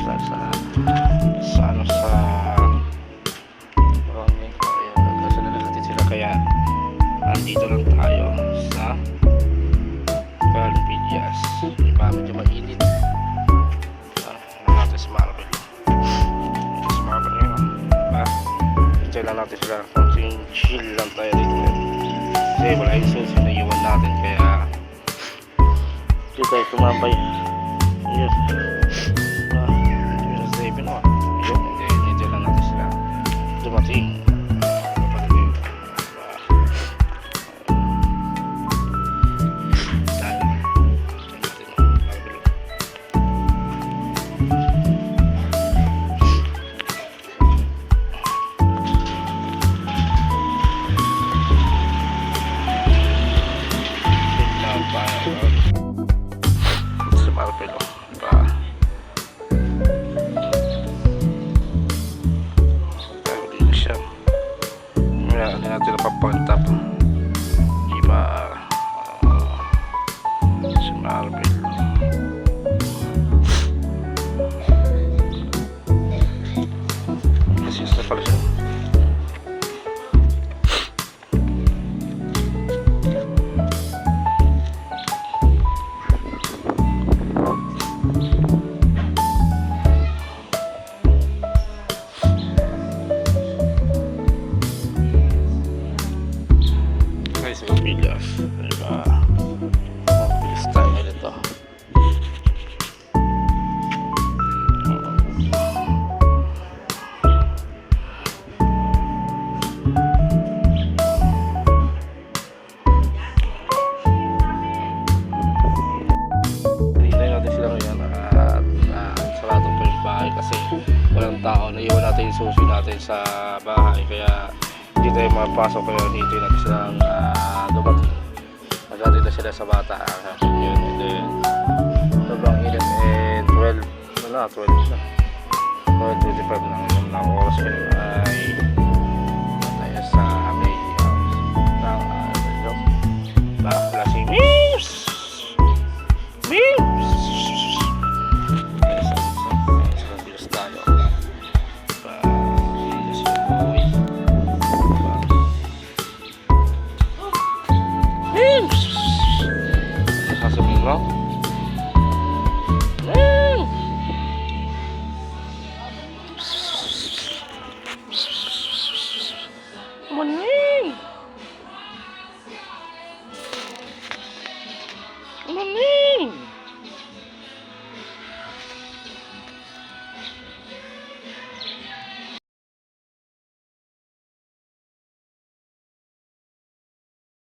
dahil sa ano sa roaming. Ayan, kasi nalalatin sila kaya andito lang tayo sa Palmillas. Diba medyo mainit. Natin si Marvel. Si Marvel ngayon. Diba? Enjoy lang natin sila. Konting chill lang tayo dito. Kasi wala yung susi na iwan natin kaya dito tayo tumambay. Yes. Sa 7 o. Enjoy lang natin sila. Dumating. Hindi natin napapagtap iba si Marvel kasi sa pala siya sa Palmillas, diba? Mabilis tayo nito. Hintayin natin sila ngayon at sarado pa yung bahay kasi walang tao. Naiwan natin yung susi natin sa bahay kaya hindi tayo mapasok kaya hintayin natin silang dumating. Nag-atin na sila sa bata yun, and then sobrang init and 12 na 12:25 na ang oras ngayon ay tayo sa may lasing Mims sa bilis tayo sasabihin mo Maning